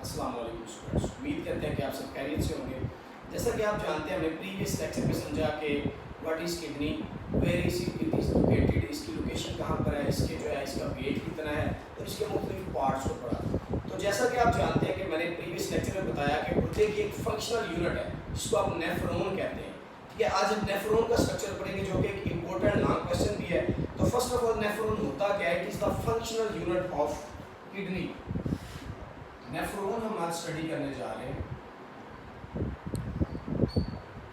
अस्सलाम वालेकुम स्टूडेंट्स, उम्मीद करते हैं कि आप सब खैरियत से होंगे। जैसा कि आप जानते हैं, हमने प्रीवियस लेक्चर में समझा कि what is kidney, where is it is located, इसकी लोकेशन कहाँ पर है, इसके जो है इसका वेट कितना है और इसके मुख्तलिफ पार्ट्स को पढ़ा। तो जैसा कि आप जानते हैं कि मैंने प्रीवियस लेक्चर में बताया कि गुर्दे की एक फंक्शनल यूनिट है जिसको आप नेफ्रॉन कहते हैं। ठीक है, आज हम नेफ्रॉन का स्ट्रक्चर पढ़ेंगे जो कि एक इंपॉर्टेंट लॉन्ग क्वेश्चन भी है। तो फर्स्ट ऑफ ऑल नेफ्रॉन होता क्या है? It is the functional unit of kidney. Nephron हम आज स्टडी करने जा रहे हैं।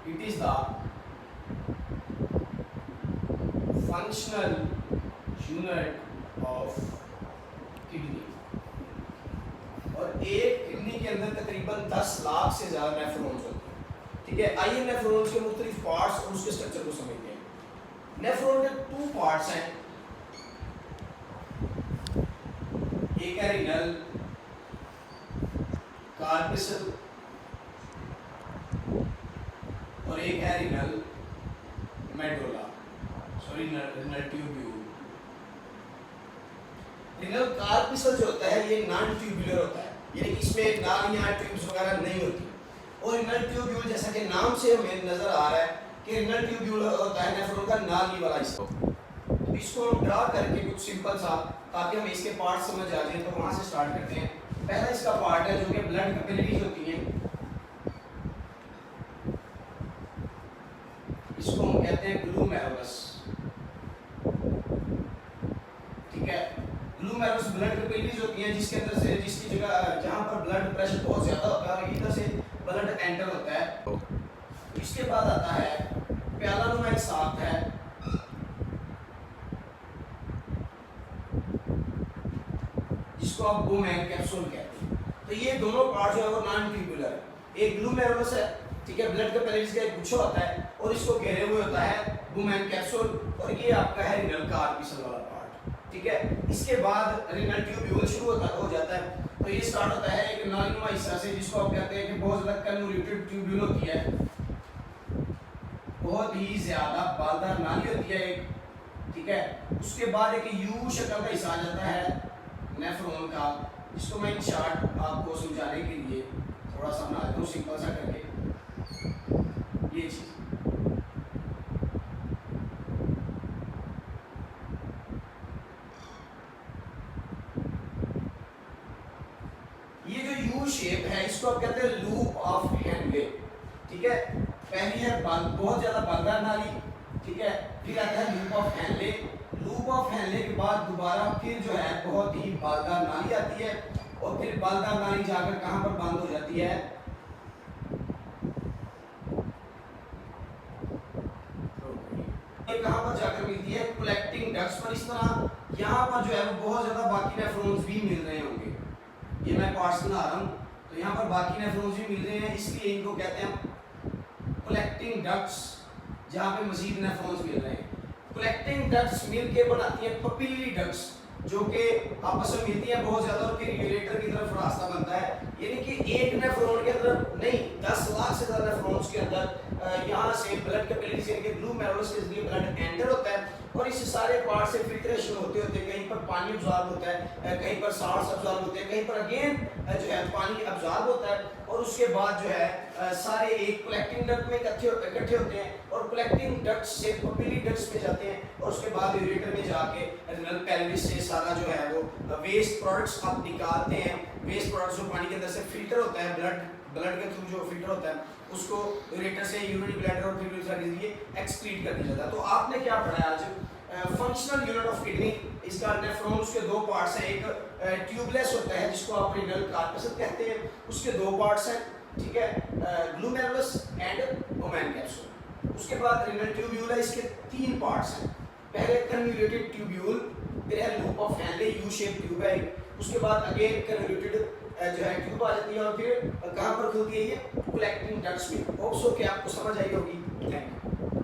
It is the functional unit of kidney. और एक किडनी के अंदर तकरीबन 10 लाख से ज़्यादा नेफ्रॉन्स होते हैं। ठीक है, आइए नेफ्रॉन्स के मुख्तलिफ पार्ट्स और उसके स्ट्रक्चर को समझते हैं। नेफ्रॉन के 2 पार्ट्स हैं, एक है रीनल कार्पिसल और एक है renal medulla, sorry renal tubule. Renal corpuscle जो होता है ये नॉन ट्यूबुलर होता है, यानी कि इसमें नालियां ट्यूब्स वगैरह नहीं होती। और रीनल ट्यूब्यूल जैसा कि नाम से हमें नजर आ रहा है कि रीनल ट्यूब्यूल होता है नेफ्रॉन का नाली वाला हिस्सा। तो इसको हम ड्रा करके कुछ सिंपल सा, ताकि हमें इसके पार्ट समझ आ जाए, तो वहां से स्टार्ट करते हैं। पहला इसका पार्ट है जो कि ब्लड कैपिलरीज होती हैं, इसको हम कहते हैं ग्लूमेरुलस। ठीक है, ग्लूमेरुलस ब्लड कैपिलरीज होती हैं जिसके अंदर से, जिसकी जगह जहां पर ब्लड प्रेशर बहुत ज्यादा होता है और इधर से ब्लड एंटर होता है। इसके बाद आता है प्यालानुमा एक साफ्ट है, जिसको आप बुमैन कैप्सूल कहते हैं। तो ये दोनों पार्ट जो है वो नॉन ट्यूबुलर है। एक ग्लूमेरुलस है, ठीक है, ब्लड कैपिलरीज का एक गुच्छा होता है और इसको घेरे हुए होता है बुमैन कैप्सूल, और ये आपका है रीनल कार्पिसल वाला पार्ट। ठीक है, इसके बाद रीनल ट्यूब्यूल शुरू हो जाता है। तो ये स्टार्ट होता है एक नालीनुमा हिस्सा से, जिसको आप कहते हैं कि बहुत ज्यादा कन्वोल्यूटेड ट्यूब्यूल होती है, बहुत ही ज्यादा बालदार नाली होती है एक। ठीक है, उसके बाद एक यू शक्ल का हिस्सा आ जाता है नेफ्रॉन का, जिसको मैं चार्ट आपको समझाने के लिए थोड़ा सा बना देता हूँ सिंपल सा करके। ये चीज ये जो यू शेप है इसको आप कहते हैं लूप ऑफ हेनले। ठीक है, पहली है बहुत ज्यादा बालदार नाली, ठीक है, फिर आता है loop of Henle. Loop of Henle के बाद दोबारा फिर जो है बहुत ही बालदार नाली आती है, और फिर बालदार नाली जाकर कहां पर बंद हो जाती है? ये कहां पर जाकर मिलती है? कलेक्टिंग डक्ट्स पर। इस तरह यहां पर जो है वो बहुत ज्यादा बाकी नेफ्रॉन्स भी मिल रहे होंगे। ये मैं पार्ट्स बना रहा हूं, तो यहां पर बाकी नेफ्रॉन्स भी मिल रहे हैं, इसलिए इनको कहते हैं कलेक्टिंग डक्ट्स, जहां पे मजीद नेफ्रॉन्स मिल रहे हैं। कलेक्टिंग डक्ट्स मिलके बनाती है पपिलरी डक्ट्स, जो कि आपस में मिलती है बहुत ज्यादा, और फिर यूरेटर की तरफ रास्ता बनता है। यानी कि एक नेफ्रॉन के अंदर नहीं, 10 लाख से ज्यादा नेफ्रॉन्स के अंदर यहाँ से ब्लड कैपिलरीज यानी कि ग्लूमेरुलस के जरिए ब्लड एंटर होता है, और इस सारे पार्ट से फिल्ट्रेशन होते होते कहीं पर पानी अब्जॉर्ब होता है, कहीं पर सॉल्ट्स अब्जॉर्ब होते हैं, कहीं पर अगेन जो है पानी अब्जॉर्ब होता है, और उसके बाद जो है सारे एक कलेक्टिंग डक्ट में इकट्ठे होते हैं, और कलेक्टिंग डक्ट से पपिलरी डक्ट्स में जाते हैं, और उसके बाद यूरेटर में जाके रीनल पेल्विस से सारा जो है वो वेस्ट प्रोडक्ट्स आप निकालते हैं। वेस्ट प्रोडक्ट्स जो पानी के अंदर से फिल्टर होता है, ब्लड के थ्रू जो फिल्टर होता है, उसको यूरेटर से यूरिनरी ब्लैडर और फिल्टर के जरिए एक्सक्रीट कर दिया जाता है। तो आपने क्या पढ़ा आज? फंक्शनल यूनिट ऑफ किडनी, इसका नेफ्रॉन, उसके 2 पार्ट्स हैं। एक ट्यूबलेस होता है जिसको आप रीनल कार्पिसल कहते हैं, उसके 2 पार्ट्स हैं। ठीक है, ग्लूमेरुलस एंड बुमैन कैप्सूल। उसके बाद रीनल ट्यूब्यूल है, इसके 3 पार्ट्स हैं। पहले कन्वोल्यूटेड ट्यूब्यूल, फिर है loop of Henle, U shape tube है, उसके बाद अगेन कन्वोल्यूटेड जो है ट्यूब आ जाती है, और फिर कहां पर खुलती है? ये कलेक्टिंग डक्ट्स में। होप सो कि आपको समझ आई होगी। Thank you.